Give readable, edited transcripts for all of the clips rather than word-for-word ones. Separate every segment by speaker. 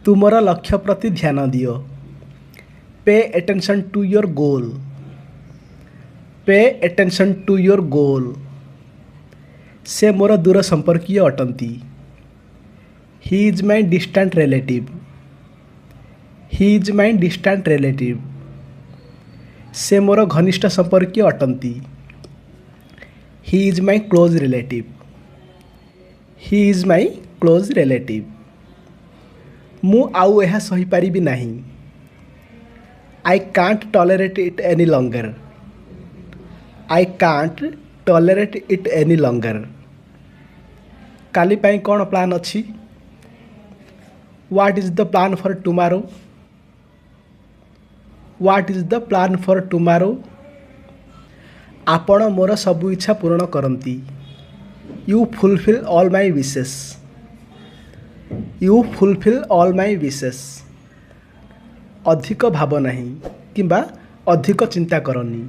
Speaker 1: तुमर लक्ष्य प्रति ध्यान दियो। Pay attention to your goal. Pay attention to your goal. से मोर दूर संपर्कीय अटंती। He is my distant relative. He is my distant relative. से मोर घनिष्ठ संपर्कीय अटंती। He is my close relative. He is my close relative. मु आउ यह सही पारिबी नहीं। I can't tolerate it any longer. I can't tolerate it any longer. काली पाई कौन प्लान अच्छी? What is the plan for tomorrow? What is the plan for tomorrow? आपण मोर सबु इच्छा पूर्ण करती। You fulfil all my wishes. You fulfil all my wishes. अधिक भाव नहीं किंबा अधिक चिंता करनी।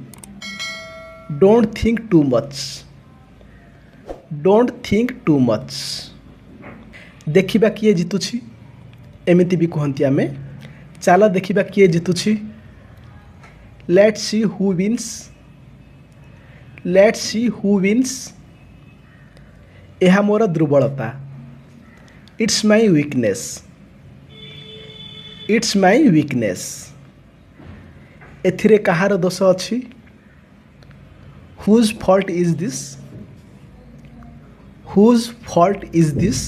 Speaker 1: Don't think too much. Don't think too much. देखिबा किए जितुछि एमिति भी कहती आमे। चलो देखिबा किए जितुछि। Let's see who wins. Let's see who wins. यह मोर दुर्बलता। It's my weakness. It's my weakness. एथिरे कहार दोष अछि? Whose fault is this? Whose fault is this?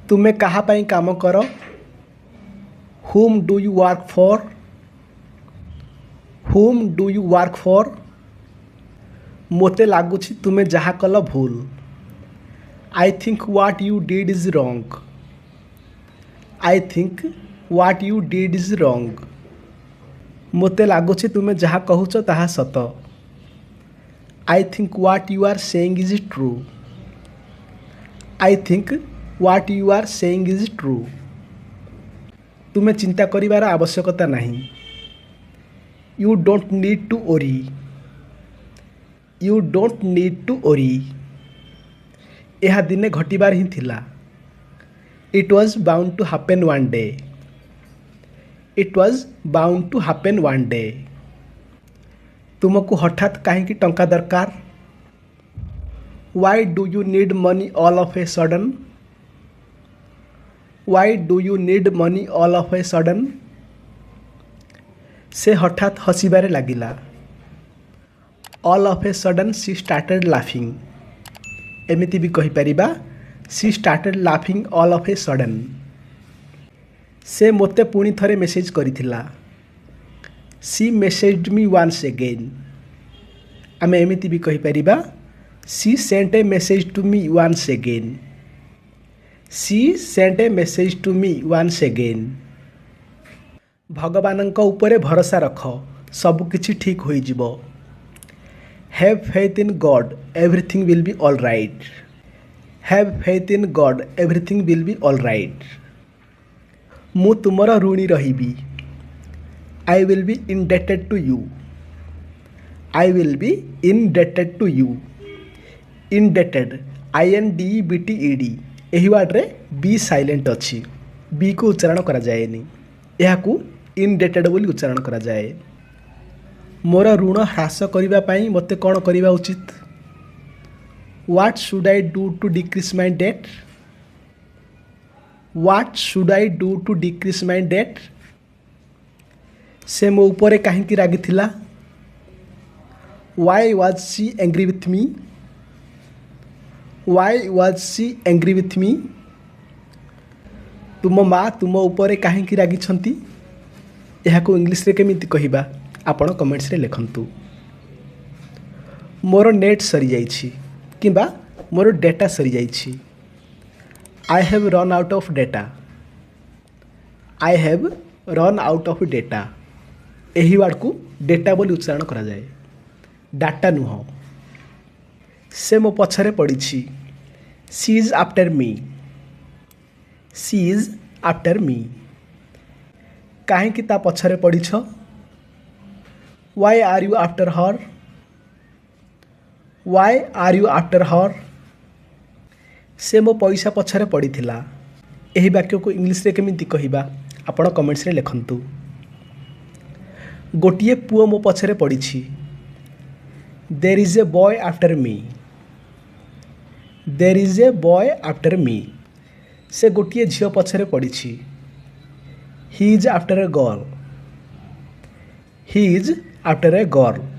Speaker 1: तुमे कहा पाई काम कर? Whom do you work for? Whom do you work for? मोते लागुछि तुमे जहा कल भूल। I think what you did is wrong. I think what you did is wrong. मोते लागुछि तुमे जहा कहूछ ताहा सत। I think what you are saying is true. I think what you are saying is true. तुम्हें चिंता करिवार आवश्यकता नहीं। You don't need to worry. You don't need to worry. यह दिने घटिबार ही थिला। It was bound to happen one day. It was bound to happen one day. तुमको हठात कहीं टंका दरकार? Why do you need money all of a sudden? Why do you need money all of a sudden? से हठात हसीबारे लागिला। All of a sudden she started laughing. एमिति भी कहि परिबा she started laughing all of a sudden. से मोते पुणी थरे message करिथिला। She messaged me once again. आमे एमिति भी कहि परिबा she sent a message to me once again. She sent a message to me once again. भगवानंक उपरे भरोसा रख, सब किछि ठीक होई जिवो। Have faith in God, everything will be all right. Have faith in God, everything will be all right. मु तुमर ऋणी रहिबी। I will be indebted to you. I will be indebted to you. Indebted, INDEBTED। यही ward रे B silent अच्छी। B को उच्चारण करा जाएनी। यह को इनडेटेड बोली उच्चारण करा जाए। मोर ऋण ह्रास करिबा पाई मते कोन करिबा उचित? What should I do to decrease my debt? What should I do to decrease my debt? से मो उपरे काहे की रागी थिला? Why was she angry with me? Why was she angry with me? तुम माँ तुम उपरे काहे की रागी छंती? यह को इंग्लिश रे केमिति कहिबा आपण कमेंट्स रे लिखंतु। मोर नेट सरी जाइछि किंबा मोर डेटा सरी जाइछि। I have run out of data. I have run out of data. एही वर्ड को डेटा बोली उच्चारण करा जाए। डाटा नुह। से मो पछरे पड़ी। She is after me. She is after me. कहीं ता पछरे पड़ी? Why are you after her? Why are you after her? से मो पैसा पछरे पड़ी थिला। ଏହି ବାକ୍ୟକୁ ଇଂଲିଶରେ କେମିତି କହିବା ଆପଣ କମେଣ୍ଟସରେ ଲେଖନ୍ତୁ। ଗୋଟିଏ ପୁଅ ମୋ ପଛରେ ପଡ଼ିଛି। There is a boy after me. There is a boy after me. ସେ ଗୋଟିଏ ଝିଅ ପଛରେ ପଡ଼ିଛି। He is after a girl. He is after a girl.